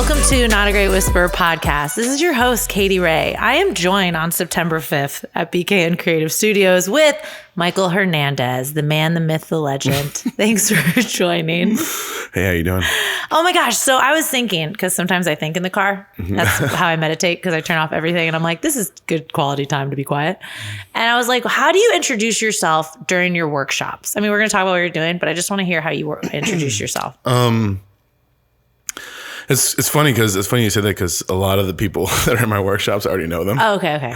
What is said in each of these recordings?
Welcome to Not a Great Whisperer podcast. This is your host, Katie Ray. I am joined on September 5th at BKN Creative Studios with Michael Hernandez, the man, the myth, the legend. Thanks for joining. Hey, how you doing? Oh my gosh. So I was thinking, because sometimes I think in the car. That's how I meditate, because I turn off everything and I'm like, this is good quality time to be quiet. And I was like, how do you introduce yourself during your workshops? I mean, we're going to talk about what you're doing, but I just want to hear how you introduce yourself. It's funny you say that, because a lot of the people that are in my workshops I already know them. Oh, okay.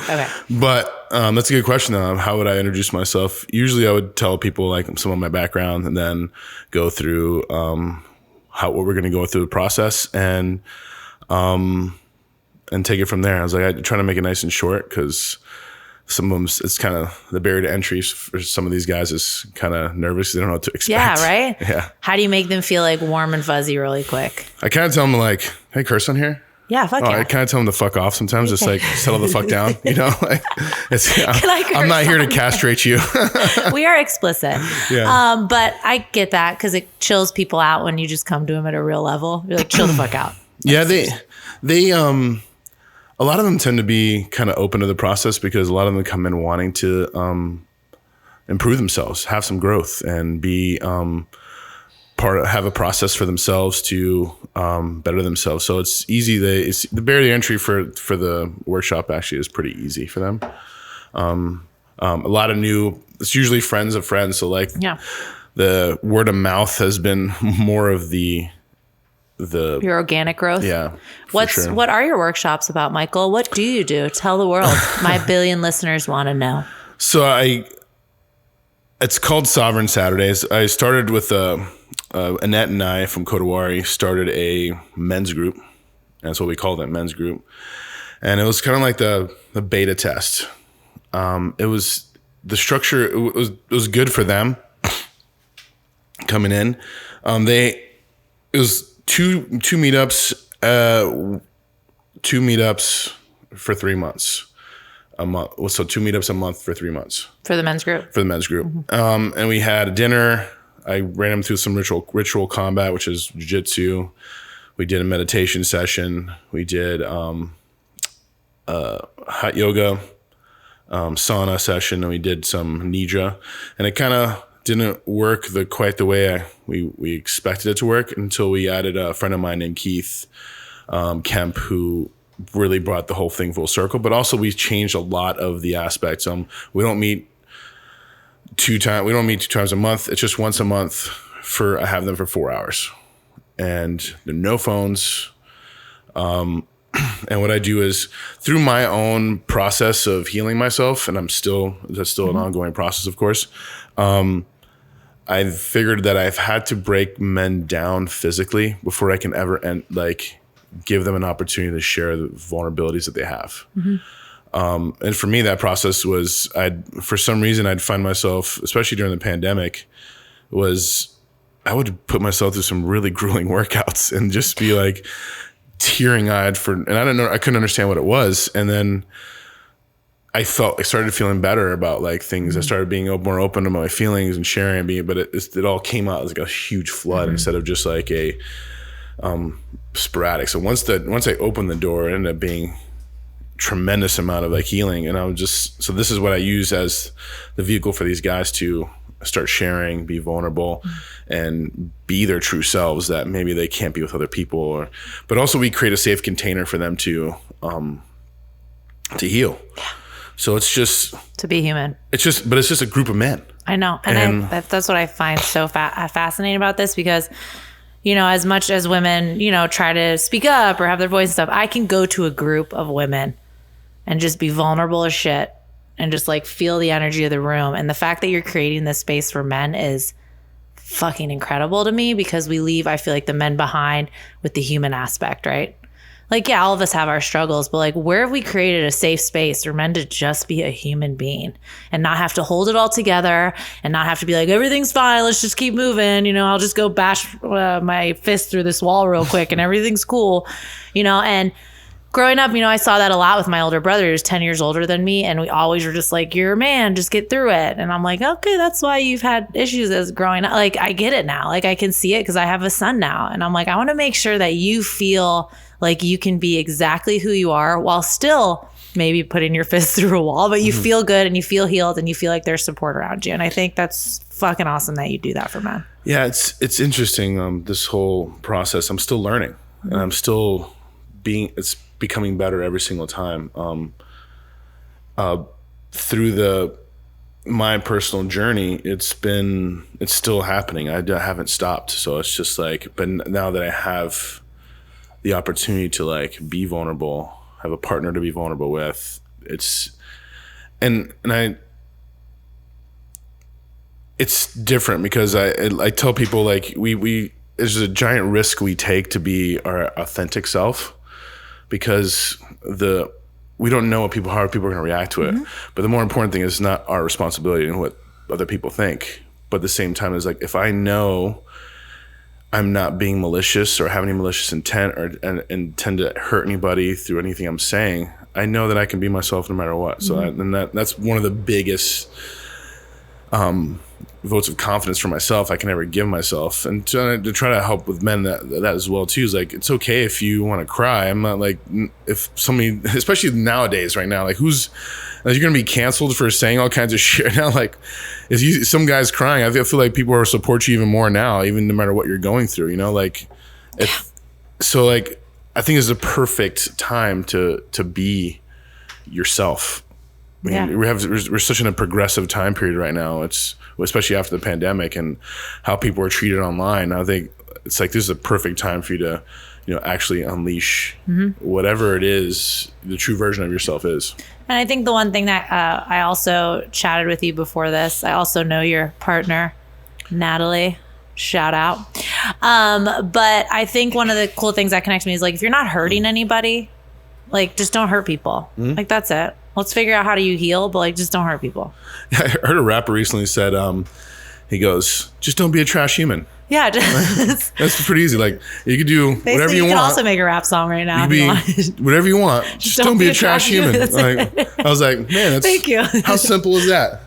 But that's a good question though. How would I introduce myself? Usually I would tell people like some of my background and then go through what we're going to go through the process and take it from there. I was like, I try to make it nice and short, because some of them, it's kind of the barrier to entry for some of these guys is kind of nervous. They don't know what to expect. Yeah, right? Yeah. How do you make them feel like warm and fuzzy really quick? I kind of tell them like, hey, curse on here? Yeah, fuck yeah. I kind of tell them to fuck off sometimes. Just like settle the fuck down, you know? Like, I'm not here to castrate you. We are explicit. Yeah. But I get that, because it chills people out when you just come to them at a real level. You're like, chill the fuck out. Yeah, they a lot of them tend to be kind of open to the process, because a lot of them come in wanting to improve themselves, have some growth, and be have a process for themselves to better themselves. So it's easy. The barrier to entry for the workshop actually is pretty easy for them. A lot of it's usually friends of friends. So like the word of mouth has been more of your organic growth. Yeah. What are your workshops about, Michael? What do you do? Tell the world. My billion listeners want to know. So it's called Sovereign Saturdays. I started with Annette and I from Kodawari started a men's group. That's what we called it, men's group. And it was kind of like the beta test. It was the structure. It was good for them coming in. It was two meetups for 3 months a month. So 2 meetups a month for 3 months for the men's group. Mm-hmm. And we had a dinner. I ran them through some ritual combat, which is jiu-jitsu. We did a meditation session. We did hot yoga, sauna session, and we did some nidra. And it kind of didn't work quite the way we expected it to work, until we added a friend of mine named Keith Kemp, who really brought the whole thing full circle. But also we changed a lot of the aspects. We don't meet two times a month. It's just once a month. I have them for 4 hours, and there are no phones. And what I do is, through my own process of healing myself, and that's still an ongoing process, of course. I've figured that I've had to break men down physically before I can ever give them an opportunity to share the vulnerabilities that they have. Mm-hmm. And for me, that process was, for some reason, I'd find myself, especially during the pandemic, I would put myself through some really grueling workouts and just be like tearing eyed and I couldn't understand what it was. And then I started feeling better about like things. Mm-hmm. I started being more open to my feelings and sharing, but it all came out as like a huge flood instead of just like a sporadic. So once I opened the door, it ended up being tremendous amount of like healing. And so this is what I use as the vehicle for these guys to start sharing, be vulnerable, and be their true selves that maybe they can't be with other people. But also we create a safe container for them to heal. Yeah. So it's just to be human. It's just a group of men. I know, and that's what I find so fascinating about this, because as much as women try to speak up or have their voice and stuff, I can go to a group of women and just be vulnerable as shit and just like feel the energy of the room. And the fact that you're creating this space for men is fucking incredible to me, because we leave, I feel like, the men behind with the human aspect, right? Like, yeah, all of us have our struggles, but like, where have we created a safe space for men to just be a human being and not have to hold it all together and not have to be like, everything's fine, let's just keep moving. I'll just go bash my fist through this wall real quick and everything's cool, and growing up, I saw that a lot with my older brother, who's 10 years older than me. And we always were just like, you're a man, just get through it. And I'm like, okay, that's why you've had issues as growing up. Like, I get it now. Like, I can see it because I have a son now. And I'm like, I want to make sure that you feel like you can be exactly who you are while still maybe putting your fist through a wall, but you feel good and you feel healed and you feel like there's support around you. And I think that's fucking awesome that you do that for men. Yeah, it's interesting. This whole process, I'm still learning, and I'm still it's becoming better every single time. Through my personal journey, it's still happening. I haven't stopped. So it's just like, but now that I have the opportunity to like be vulnerable, have a partner to be vulnerable with, it's different because I tell people like there's a giant risk we take to be our authentic self, because we don't know how people are going to react to it. But the more important thing is not our responsibility and what other people think. But at the same time, is like, if I know I'm not being malicious or have any malicious intent or and intend to hurt anybody through anything I'm saying, I know that I can be myself no matter what. So that's one of the biggest votes of confidence for myself I can ever give myself, and to try to help with men that as well too, is like, it's okay if you want to cry. I'm not like, if somebody, especially nowadays right now, like you're gonna be canceled for saying all kinds of shit now. Like if some guy's crying, I feel like people will support you even more now, even no matter what you're going through, you know, like so like I think it's a perfect time to be yourself. I mean, we're such in a progressive time period right now. It's especially after the pandemic and how people are treated online. I think it's like, this is a perfect time for you to, actually unleash whatever it is the true version of yourself is. And I think the one thing that I also chatted with you before this, I also know your partner, Natalie. Shout out. But I think one of the cool things that connects me is like, if you're not hurting anybody, like just don't hurt people. Like that's it. Let's figure out how do you heal, but like just don't hurt people. I heard a rapper recently said, he goes, just don't be a trash human. Yeah. That's pretty easy. Like you could do whatever you want. You can also make a rap song right now. You whatever you want. Just don't be a trash human. Like, I was like, man, thank you. How simple is that?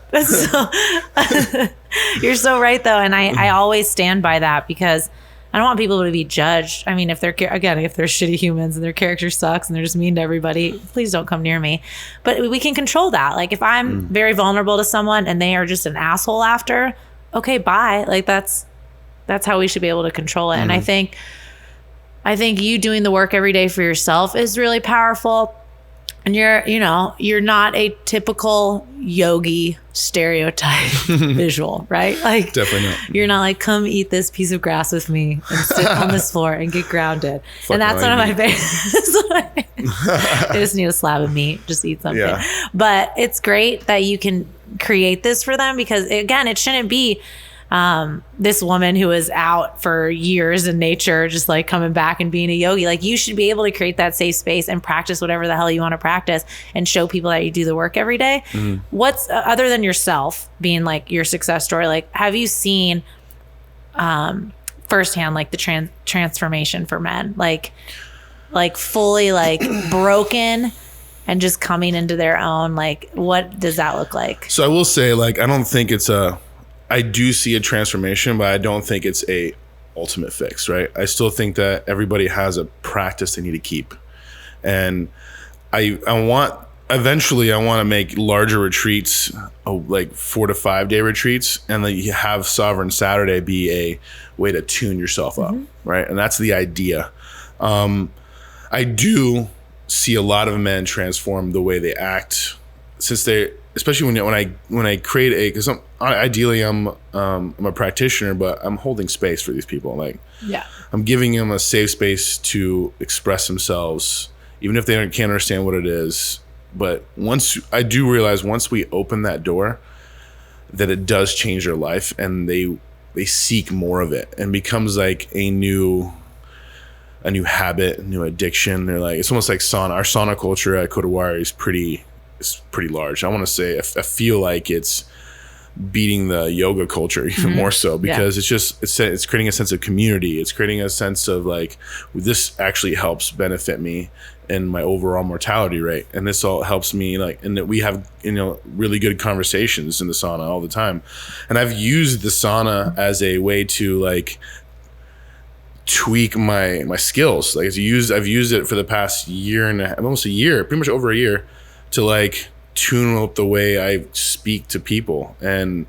You're so right though. And I always stand by that, because I don't want people to be judged. I mean, if they're shitty humans and their character sucks and they're just mean to everybody, please don't come near me. But we can control that. Like if I'm very vulnerable to someone and they are just an asshole after, okay, bye. Like that's how we should be able to control it. And I think you doing the work every day for yourself is really powerful. And you're not a typical yogi stereotype visual, right? Like definitely not. You're not like, come eat this piece of grass with me and sit on this floor and get grounded. And that's one of my favorites. I just need a slab of meat, just eat something. Yeah. But it's great that you can create this for them, because again, it shouldn't be this woman who is out for years in nature, just like coming back and being a yogi. Like you should be able to create that safe space and practice whatever the hell you want to practice and show people that you do the work every day. What's other than yourself being like your success story? Like, have you seen firsthand, like the transformation for men, like fully like broken and just coming into their own? Like, what does that look like? So I will say, like, I don't think I do see a transformation, but I don't think it's a ultimate fix, right? I still think that everybody has a practice they need to keep. And I want to make larger retreats, like 4 to 5 day retreats, and then you have Sovereign Saturday be a way to tune yourself up, right? And that's the idea. I do see a lot of men transform the way they act, especially when I create because ideally I'm a practitioner, but I'm holding space for these people. Like, I'm giving them a safe space to express themselves, even if they can't understand what it is. But once I do realize, once we open that door, that it does change their life, and they seek more of it, and becomes like a new habit, a new addiction. They're like, it's almost like sauna. Our sauna culture at Kodawari is pretty large. I want to say, I feel like it's beating the yoga culture even more so, because it's creating a sense of community. It's creating a sense of like, this actually helps benefit me and my overall mortality rate. And this all helps me, like, and that we have, really good conversations in the sauna all the time. And I've used the sauna as a way to like tweak my skills. Like I've used it for the past year and almost a year, pretty much over a year, to like tune up the way I speak to people, and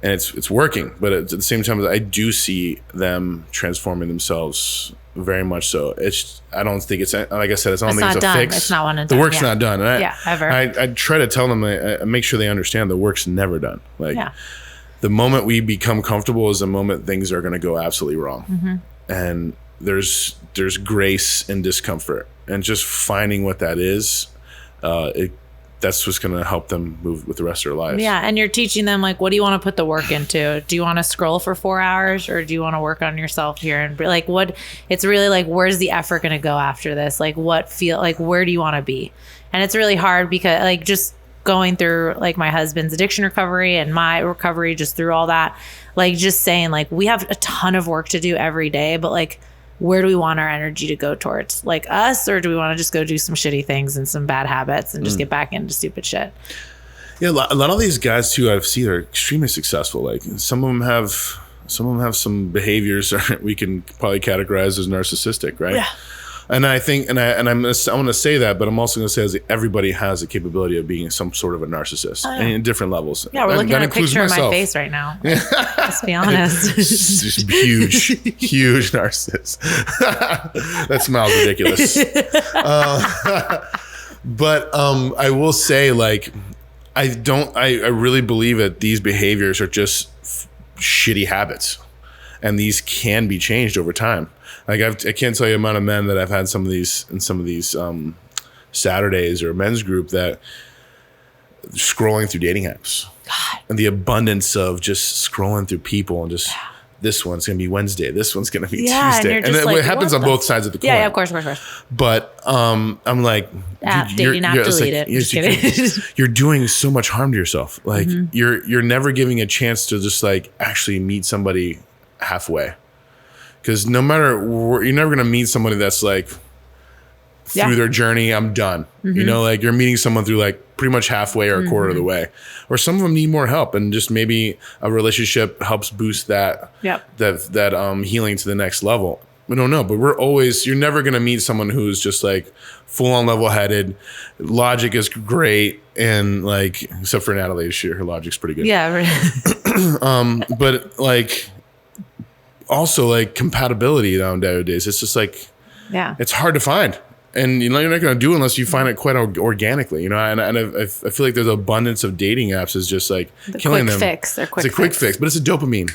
it's working. But at the same time, I do see them transforming themselves very much so. I don't think it's, like I said, I don't think it's a done. fix. It's not one and the done. work's not done. And ever. I try to tell them, I make sure they understand the work's never done. Like the moment we become comfortable is the moment things are going to go absolutely wrong. And there's grace in discomfort, and just finding what that is, that's what's going to help them move with the rest of their lives. Yeah. And you're teaching them, like, what do you want to put the work into? Do you want to scroll for 4 hours, or do you want to work on yourself here? And like, it's really like, where's the effort going to go after this? Like, where do you want to be? And it's really hard because like just going through like my husband's addiction recovery and my recovery, just through all that, like just saying like, we have a ton of work to do every day, but like, where do we want our energy to go towards? Like us, or do we want to just go do some shitty things and some bad habits and just get back into stupid shit? Yeah, a lot of these guys too I've seen are extremely successful. Like some of them have some behaviors we can probably categorize as narcissistic, right? Yeah. And I think, I'm going to say that, but I'm also going to say that everybody has the capability of being some sort of a narcissist, and in different levels. Yeah, we're looking at a picture of my face right now. Let's be honest. Just huge narcissist. That smile's ridiculous. But I will say, like, I really believe that these behaviors are just shitty habits, and these can be changed over time. Like I can't tell you the amount of men that I've had some of these Saturdays or men's group that scrolling through dating apps. God. And the abundance of just scrolling through people and just this one's gonna be Wednesday, this one's gonna be Tuesday, and it happens on both sides of the coin. Yeah, of course. But I'm like, dating app, delete it. You're doing so much harm to yourself. Like you're never giving a chance to just like actually meet somebody halfway. Because no matter, you're never going to meet somebody that's like, through their journey, I'm done. You know, like you're meeting someone through like pretty much halfway or a quarter of the way. Or some of them need more help, and just maybe a relationship helps boost that healing to the next level. We don't know, but you're never going to meet someone who's just like full on level headed. Logic is great. And like, except for Natalie, her logic's pretty good. Yeah. Right. But like, also like compatibility nowadays, it's just like, it's hard to find, and you know you're not going to do it unless you find it quite organically, you know. And I feel like there's an abundance of dating apps is just like killing them. It's a quick fix, but it's a dopamine.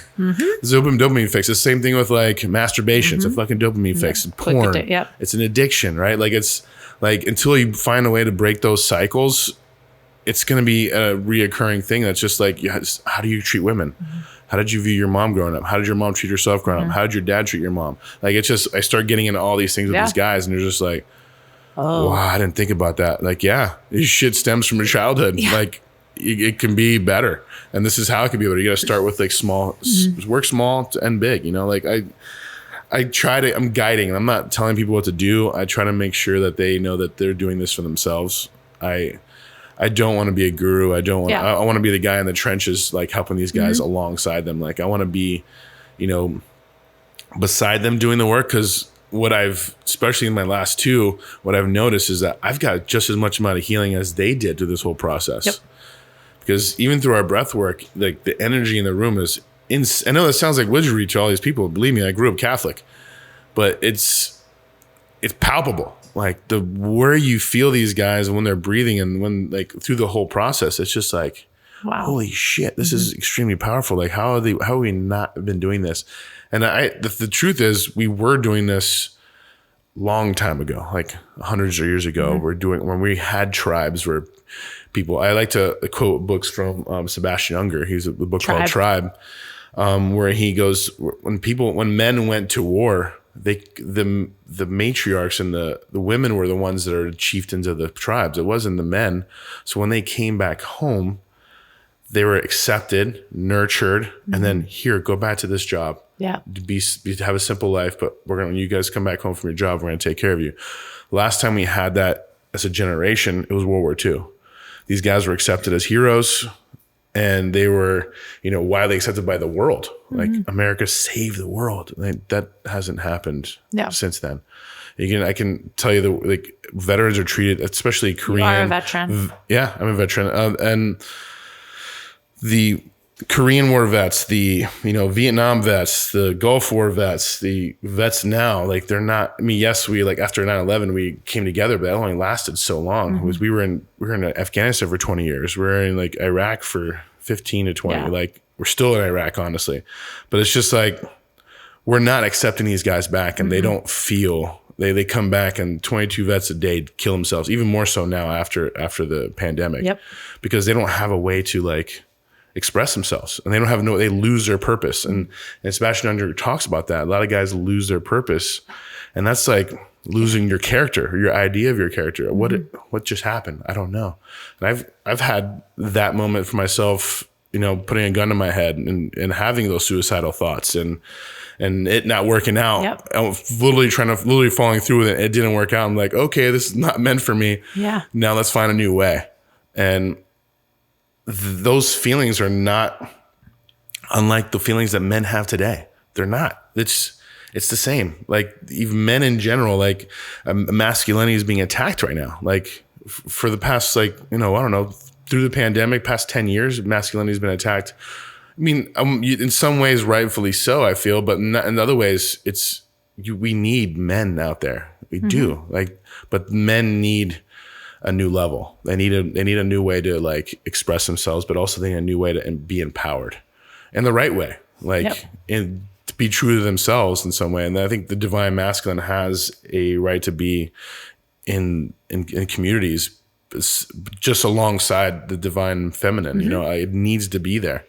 It's a dopamine fix. It's the same thing with like masturbation. It's a fucking dopamine fix. And porn. It's an addiction, right? Like it's like until you find a way to break those cycles, it's going to be a reoccurring thing. That's just like, how do you treat women? How did you view your mom growing up? How did your mom treat herself growing up? How did your dad treat your mom? Like, it's just, I start getting into all these things with these guys, and they're just like, wow, I didn't think about that. Like, this shit stems from your childhood. Like, it can be better. And this is how it can be better. You got to start with like small, work small to end big, you know? Like, I'm guiding. I'm not telling people what to do. I try to make sure that they know that they're doing this for themselves. I don't want to be a guru. I don't want. I want to be the guy in the trenches, like helping these guys alongside them. Like I want to be, you know, beside them doing the work. Because especially in my last two, what I've noticed is that I've got just as much amount of healing as they did through this whole process. Yep. Because even through our breath work, like the energy in the room is. I know that sounds like wizardry to all these people. Believe me, I grew up Catholic, but it's palpable. Like where you feel these guys when they're breathing and when like through the whole process, it's just like, wow, holy shit, this is extremely powerful. Like how have we not been doing this? And the truth is we were doing this long time ago, like hundreds of years ago. When we had tribes where people, I like to quote books from Sebastian Junger. He's a book called Tribe, where he goes, when men went to war, the matriarchs and the women were the ones that are chieftains of the tribes. It wasn't the men. So when they came back home, they were accepted, nurtured, and then go back to this job. Yeah. Have a simple life, but when you guys come back home from your job, we're going to take care of you. Last time we had that as a generation, it was World War II. These guys were accepted as heroes. and they were, widely accepted by the world. Like America saved the world. Like, that hasn't happened since then. I can tell you veterans are treated, especially Korean. You are a veteran. Yeah, I'm a veteran. And the Korean War vets, the, Vietnam vets, the Gulf War vets, the vets now, like, they're not, yes, we after 9/11, we came together, but that only lasted so long. It was, we were in Afghanistan for 20 years. We were in Iraq for 15 to 20. Yeah. We're still in Iraq, honestly, but it's just we're not accepting these guys back, and they don't feel, they come back, and 22 vets a day kill themselves, even more so now after the pandemic, because they don't have a way to express themselves, and they don't have they lose their purpose. And Sebastian Under talks about that. A lot of guys lose their purpose, and that's losing your character or your idea of your character. What just happened? I don't know. And I've had that moment for myself, putting a gun to my head and having those suicidal thoughts and it not working out. Yep. I was literally following through with it. It didn't work out. I'm like, okay, this is not meant for me. Yeah. Now let's find a new way. And those feelings are not unlike the feelings that men have today. They're not. It's the same. Even men in general, masculinity is being attacked right now. For the past, I don't know, through the pandemic, past 10 years, masculinity has been attacked. I mean, in some ways, rightfully so, I feel, but in other ways, we need men out there. We do. But men need a new level. They need a new way to express themselves, but also they need a new way to be empowered in the right way, and to be true to themselves in some way. And I think the divine masculine has a right to be in communities just alongside the divine feminine. It needs to be there.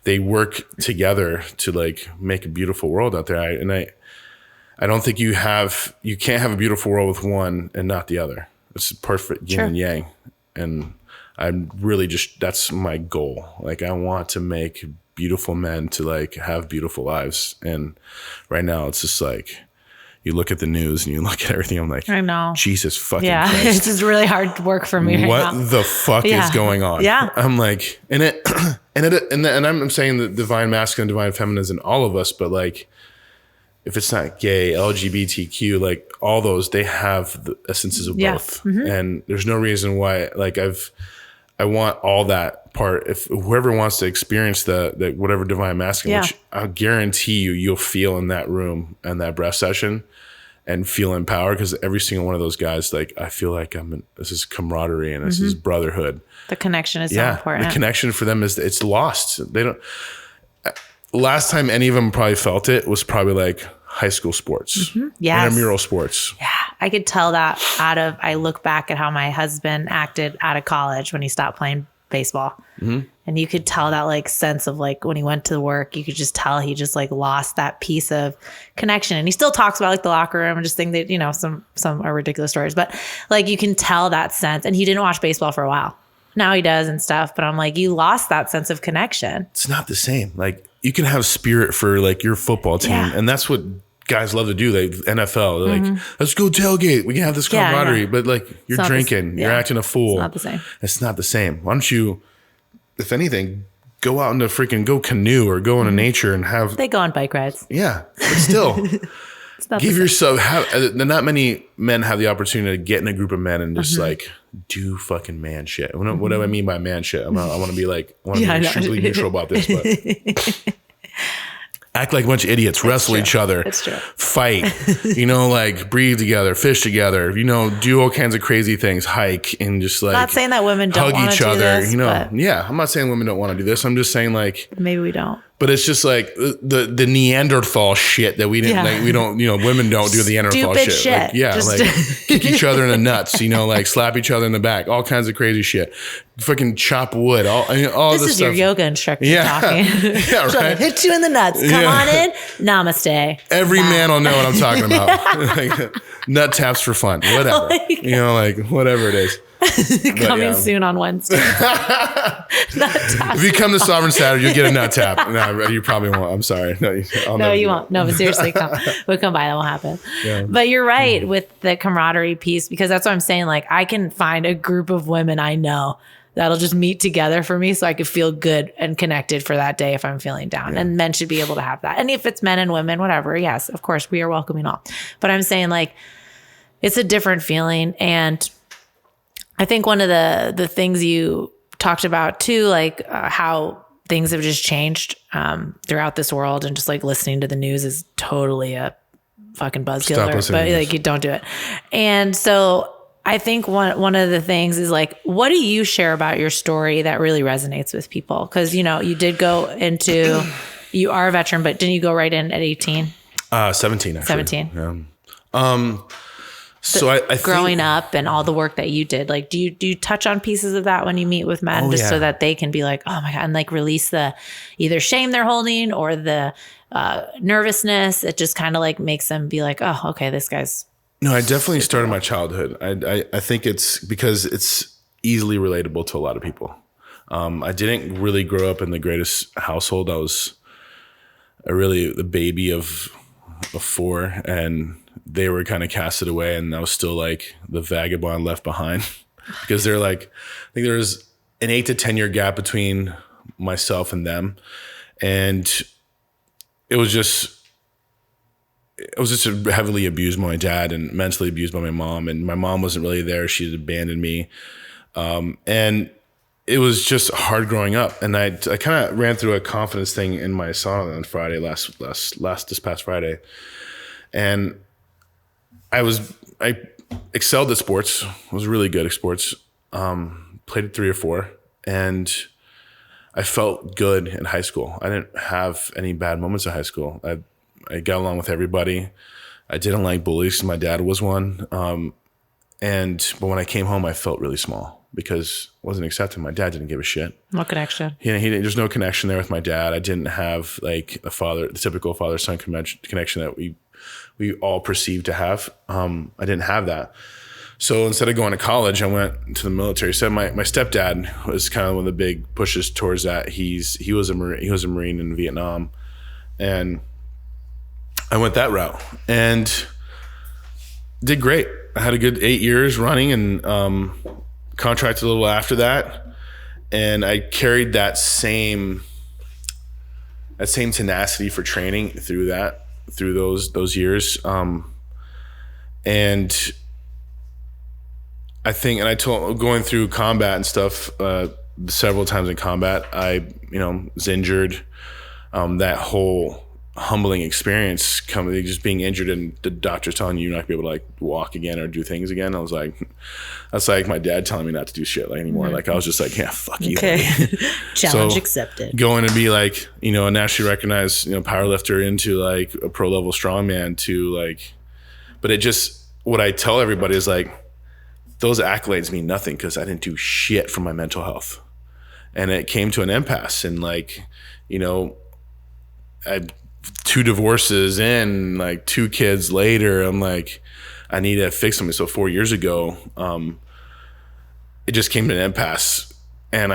They work together to make a beautiful world out there. I don't think you can't have a beautiful world with one and not the other. It's perfect yin and yang. And I'm really that's my goal. I want to make beautiful men to have beautiful lives. And right now it's just you look at the news and you look at everything. I'm like, I know. Jesus fucking Christ. It's just really hard work for me right now. What the fuck is going on? Yeah. I'm and I'm saying the divine masculine, divine feminine is in all of us, but if it's not gay, LGBTQ, all those, they have the essences of both. And there's no reason why, I want all that part. If whoever wants to experience the whatever divine masculine, which I guarantee you'll feel in that room and that breath session and feel empowered, because every single one of those guys, I feel this is camaraderie and this is brotherhood. The connection is so important. The connection for them it's lost. They don't. Last time any of them probably felt it was probably high school sports, intramural sports. Yeah, I could tell that I look back at how my husband acted out of college when he stopped playing baseball. And you could tell that sense of when he went to work, you could just tell he just lost that piece of connection. And he still talks about the locker room and just think that, some are ridiculous stories, but you can tell that sense. And he didn't watch baseball for a while. Now he does and stuff, but I'm you lost that sense of connection. It's not the same. You can have spirit for your football team, and that's what guys love to do. NFL, they're let's go tailgate. We can have this camaraderie, but you're drinking, you're acting a fool. It's not the same. It's not the same. Why don't you, if anything, go out into go canoe or go into nature and have. They go on bike rides. Yeah, but still. Give yourself. Not many men have the opportunity to get in a group of men and just do fucking man shit. What do I mean by man shit? I want to be extremely neutral about this, but act like a bunch of idiots, wrestle each other, fight, breathe together, fish together, do all kinds of crazy things, hike, and just not saying that women don't hug each other. This, I'm not saying women don't want to do this. I'm just saying maybe we don't. But it's just the Neanderthal shit that we didn't we don't women don't do the Neanderthal shit. Kick each other in the nuts, slap each other in the back, all kinds of crazy shit. Fucking chop wood, all this this is stuff. Your yoga instructor talking. Yeah, right. Hit you in the nuts. Come on in. Namaste. Every man will know what I'm talking about. Nut taps for fun, whatever. Whatever it is. Coming soon on Wednesday. If you come to Sovereign Saturday, you'll get a nut tap. No, you probably won't. I'm sorry. No, you won't. No, but seriously, we'll come by. That won't happen. Yeah. But you're right with the camaraderie piece, because that's what I'm saying. I can find a group of women I know that'll just meet together for me so I could feel good and connected for that day if I'm feeling down. And men should be able to have that. And if it's men and women, whatever, yes, of course, we are welcoming all. But I'm saying like, it's a different feeling. And I think one of the things you talked about too, like how things have just changed throughout this world, and just like listening to the news is totally a fucking buzzkill, but like you don't do it. And so I think one of the things is like, what do you share about your story that really resonates with people? Because, you know, you did go into, you are a veteran, but didn't you go right in at 18? 17, actually. 17. Yeah. So I think growing up and all the work that you did, like, do you touch on pieces of that when you meet with men, so that they can be like, oh my God, and like release the either shame they're holding or the nervousness? It just kind of like makes them be like, oh, okay, this guy's. No, I definitely started my childhood. I think it's because it's easily relatable to a lot of people. I didn't really grow up in the greatest household. I was really the baby of 4, and they were kind of casted away, and I was still like the vagabond left behind because they're like, I think there's an 8 to 10 year gap between myself and them. And it was just heavily abused by my dad and mentally abused by my mom. And my mom wasn't really there. She had abandoned me. And it was just hard growing up. And I kind of ran through a confidence thing in my song on Friday, this past Friday. And I excelled at sports, was really good at sports, played at 3 or 4, and I felt good in high school. I didn't have any bad moments in high school. I got along with everybody. I didn't like bullies. My dad was one. But when I came home, I felt really small because I wasn't accepted. My dad didn't give a shit. No connection. There's no connection there with my dad. I didn't have like the typical father-son connection that we all perceive to have. I didn't have that. So instead of going to college, I went to the military. So my stepdad was kind of one of the big pushes towards that. He was a Marine in Vietnam, and I went that route and did great. I had a good 8 years running, and contracted a little after that. And I carried that same tenacity for training through those years. And I think, and I told, going through combat and stuff, several times in combat, I was injured. That whole humbling experience, just being injured and the doctor's telling you you're not gonna be able to like walk again or do things again. I was like, that's like my dad telling me not to do shit like anymore. Like I was just like, yeah, fuck you. Okay. Challenge accepted. Going to be like, a nationally recognized, power lifter into like a pro level strongman to like, but it just, what I tell everybody is like, those accolades mean nothing because I didn't do shit for my mental health. And it came to an impasse, and like, I 2 divorces in, like 2 kids later, I'm like, I need to fix something. So 4 years ago, it just came to an impasse, and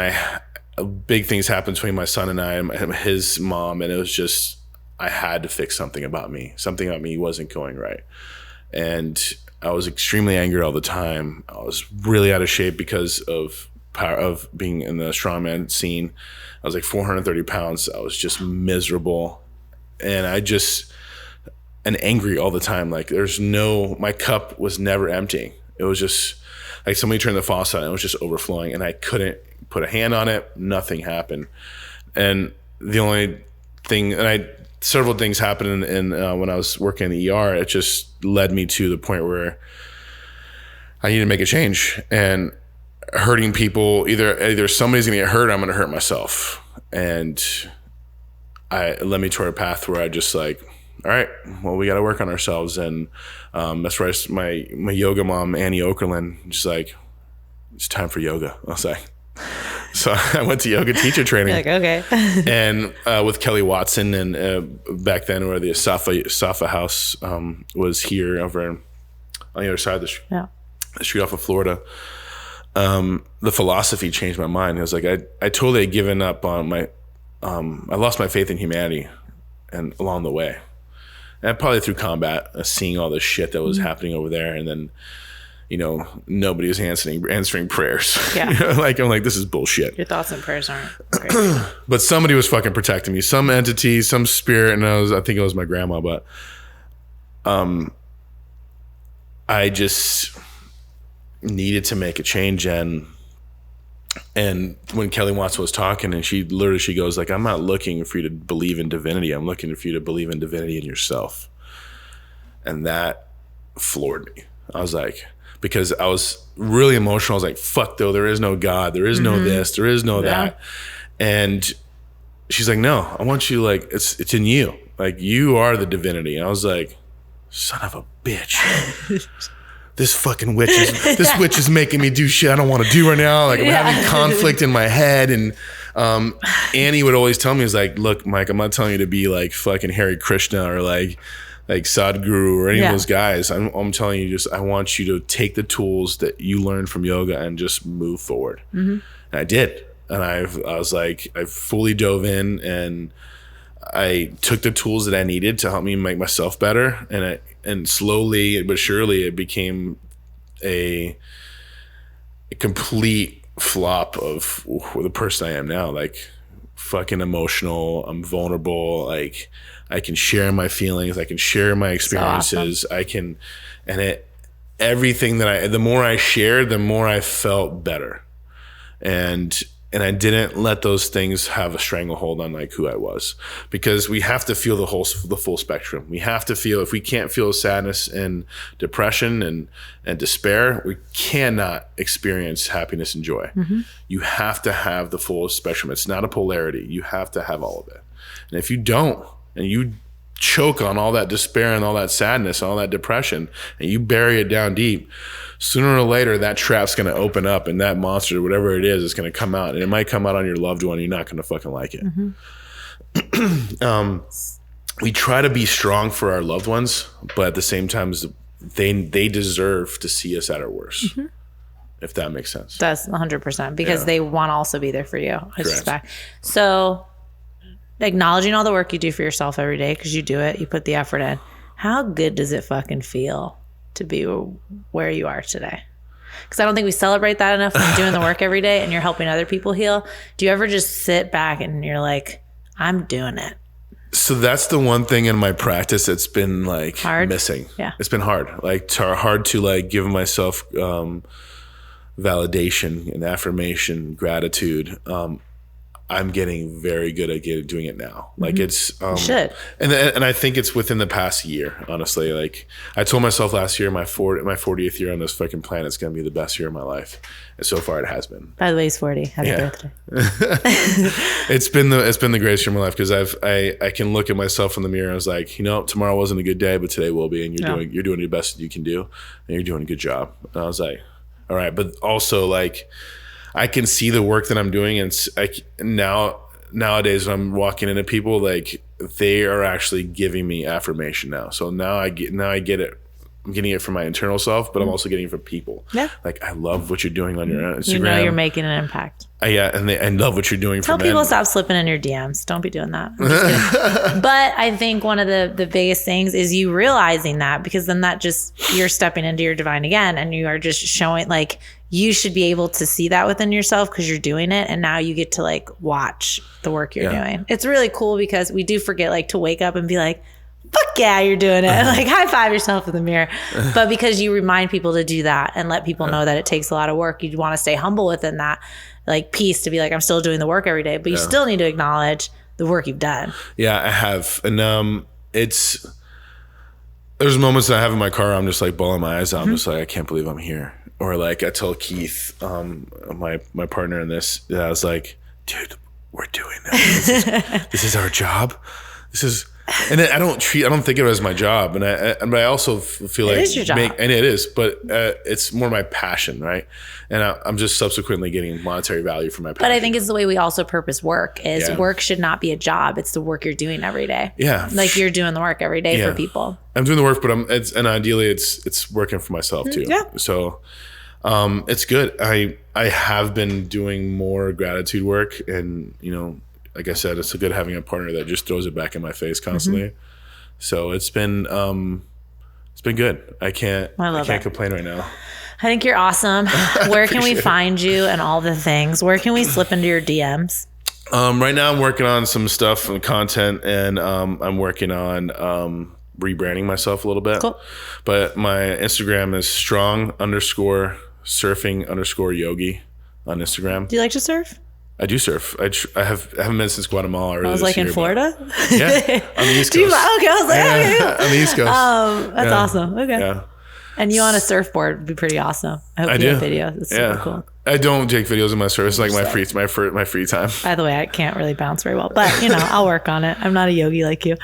big things happened between my son and I and his mom. And it was just, I had to fix something about me. Something about me wasn't going right. And I was extremely angry all the time. I was really out of shape because of being in the strongman scene. I was like 430 pounds. I was just miserable. And angry all the time. Like my cup was never emptying. It was just like somebody turned the faucet on, it was just overflowing, and I couldn't put a hand on it. Nothing happened. And the only thing, several things happened in when I was working in the ER, it just led me to the point where I need to make a change. And hurting people, either somebody's gonna get hurt or I'm gonna hurt myself. And it led me toward a path where I just like, all right, well, we got to work on ourselves. And that's where my yoga mom, Annie Okerlund, just like, it's time for yoga. I was like, so I went to yoga teacher training. Like, okay. And with Kelly Watson, and back then where the Safa house was here over on the other side of the street off of Florida. The philosophy changed my mind. It was like, I totally had given up on I lost my faith in humanity and along the way. And probably through combat, seeing all this shit that was happening over there. And then, nobody was answering prayers. Yeah. Like, I'm like, this is bullshit. Your thoughts and prayers aren't great. But somebody was fucking protecting me, some entity, some spirit. And I think it was my grandma, but, I just needed to make a change. And when Kelly Watson was talking, and she goes like, I'm not looking for you to believe in divinity. I'm looking for you to believe in divinity in yourself. And that floored me. I was like, because I was really emotional. I was like, fuck though, there is no God. There is no this, there is no that. And she's like, no, I want you, like, it's in you. Like, you are the divinity. And I was like, son of a bitch. This fucking witch is making me do shit I don't want to do right now. Like, I'm having conflict in my head. And Annie would always tell me, is like, look, Mike, I'm not telling you to be like fucking Hare Krishna or like Sadhguru or any of those guys. I'm telling you, I want you to take the tools that you learned from yoga and just move forward. And I did. And I was like, I fully dove in, and I took the tools that I needed to help me make myself better. And slowly but surely it became a complete flop of the person I am now. Like, fucking emotional. I'm vulnerable. Like, I can share my feelings. I can share my experiences. So awesome. The more I shared, the more I felt better. And I didn't let those things have a stranglehold on like who I was, because we have to feel the full spectrum. We have to feel, if we can't feel sadness and depression and despair, we cannot experience happiness and joy. You have to have the full spectrum. It's not a polarity. You have to have all of it. And if you don't, and you choke on all that despair and all that sadness and all that depression, and you bury it down deep, sooner or later that trap's going to open up, and that monster, whatever it is going to come out, and it might come out on your loved one. You're not going to fucking like it. We try to be strong for our loved ones, but at the same time, they deserve to see us at our worst. If that makes sense. That's 100%, because they want to also be there for you. I suspect. So acknowledging all the work you do for yourself every day, because you do it, you put the effort in. How good does it fucking feel to be where you are today? Because I don't think we celebrate that enough when you're doing the work every day and you're helping other people heal. Do you ever just sit back and you're like, I'm doing it? So that's the one thing in my practice that's been like missing. Yeah. It's been hard. Like, hard to like give myself validation and affirmation, gratitude. I'm getting very good at doing it now. Like, it's, should. And I think it's within the past year, honestly. Like, I told myself last year, my 40th year on this fucking planet is going to be the best year of my life. And so far it has been. By the way, he's 40. Happy birthday. It's been the greatest year of my life, because I can look at myself in the mirror and I was like, tomorrow wasn't a good day, but today will be. And you're doing the best that you can do, and you're doing a good job. And I was like, all right. But also, like, I can see the work that I'm doing, and nowadays when I'm walking into people, like, they are actually giving me affirmation now. So now I get it. I'm getting it from my internal self, but I'm also getting it from people. Yeah. Like, I love what you're doing on your Instagram. You're making an impact. And I love what you're doing. Tell people stop slipping in your DMs. Don't be doing that. I'm just kidding. But I think one of the biggest things is you realizing that, because then you're stepping into your divine again, and you are just showing, like, you should be able to see that within yourself because you're doing it. And now you get to like watch the work you're doing. It's really cool, because we do forget like to wake up and be like, fuck yeah, you're doing it. Like, high five yourself in the mirror. But because you remind people to do that and let people know that it takes a lot of work, you want to stay humble within that like piece to be like, I'm still doing the work every day, but you still need to acknowledge the work you've done. Yeah, I have. And there's moments that I have in my car, I'm just like bawling my eyes out. I'm just like, I can't believe I'm here. Or like, I tell Keith, my partner in this, I was like, dude, we're doing this. This is our job. And I don't think of it as my job. And I also feel like it is your job. And it is, but it's more my passion, right? And I'm just subsequently getting monetary value for my passion. But I think it's the way we also purpose work is work should not be a job. It's the work you're doing every day. Yeah. Like, you're doing the work every day for people. I'm doing the work, but ideally it's working for myself too. Yeah. So it's good. I have been doing more gratitude work, and like I said, it's good having a partner that just throws it back in my face constantly. So it's been good. I can't complain right now. I think you're awesome. Where can we find you and all the things? Where can we slip into your DMs? Right now I'm working on some stuff and content, and I'm working on rebranding myself a little bit. Cool. But my Instagram is strong_surfing_yogi on Instagram. Do you like to surf? I do surf. I haven't been since Guatemala. I was like in Florida. Yeah, on the East Coast. Okay, I was like, okay. On the East Coast. That's awesome. Okay. Yeah. And you on a surfboard would be pretty awesome. I hope you have videos. It's super cool. I don't take videos of my surf. It's like my free time. By the way, I can't really bounce very well, but I'll work on it. I'm not a yogi like you.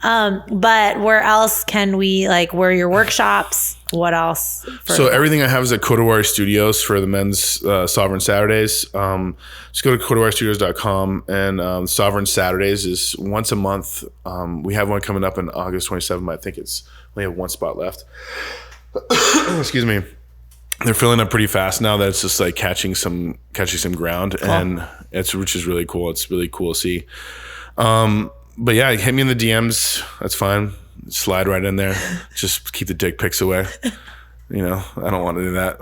But where else can we, like, where are your workshops? What else? So everything I have is at Kodawari Studios for the men's Sovereign Saturdays. Just go to kodawaristudios.com, and Sovereign Saturdays is once a month. We have one coming up on August 27th. I think we have one spot left. Excuse me. They're filling up pretty fast now that it's just like catching some ground, and which is really cool. It's really cool to see. But yeah, hit me in the DMs. That's fine. Slide right in there. Just keep the dick pics away. I don't want to do that.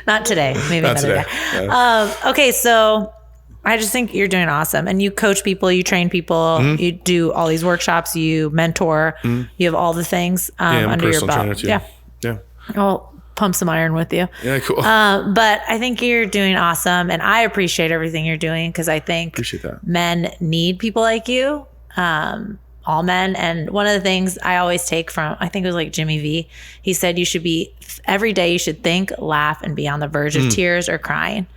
Not today. Maybe not today. Yeah. Okay, so I just think you're doing awesome, and you coach people, you train people, you do all these workshops, you mentor, you have all the things under your belt. Yeah. I'll pump some iron with you. Yeah, cool. But I think you're doing awesome, and I appreciate everything you're doing, because I think men need people like you, all men. And one of the things I always take from, I think it was like Jimmy V, he said every day you should think, laugh, and be on the verge of tears or crying.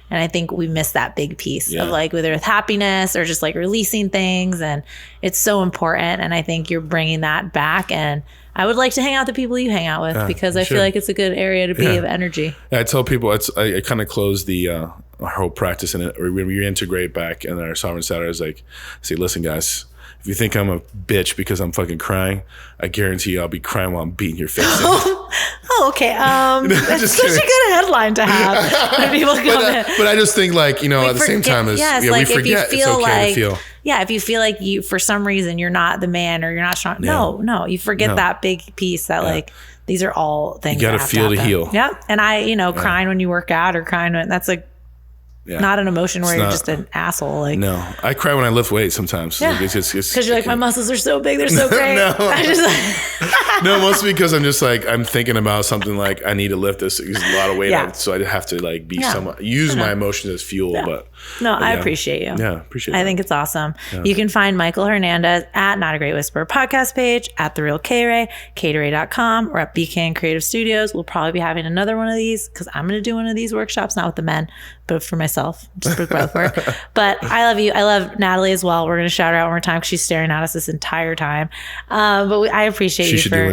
And I think we miss that big piece of, like, whether it's happiness or just like releasing things. And it's so important. And I think you're bringing that back. And I would like to hang out with the people you hang out with, because I feel like it's a good area to be of energy. Yeah, I tell people, I kind of close our whole practice in it, or we reintegrate back in our Sovereign Saturdays. Like, say, listen, guys, if you think I'm a bitch because I'm fucking crying, I guarantee you I'll be crying while I'm beating your face in. Okay. That's such a good headline to have when people come in. But I just think, like, at the same time as we forget, it's okay to feel. Yeah, if you feel like you, for some reason, you're not the man or you're not strong. No, you forget that big piece that like, these are all things you got to feel to heal. Yeah. And crying when you work out, or crying when, that's like, not an emotion where you're just an asshole. Like, no, I cry when I lift weights sometimes. Yeah. Because you're like, my muscles are so big, they're so great. No, mostly because I'm just like, I'm thinking about something like, I need to lift this. It's a lot of weight, so I have to like be use my emotions as fuel. But I appreciate you. Yeah, appreciate. I think it's awesome. Yeah. You can find Michael Hernandez at Not a Great Whisperer podcast page, at The Real K-Ray, KTRay.com, or at BK Creative Studios. We'll probably be having another one of these, because I'm going to do one of these workshops, not with the men, but for myself, just for both work. But I love you. I love Natalie as well. We're going to shout her out one more time, because she's staring at us this entire time. But I appreciate you for.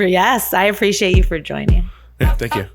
Yes, I appreciate you for joining. Yeah, thank you.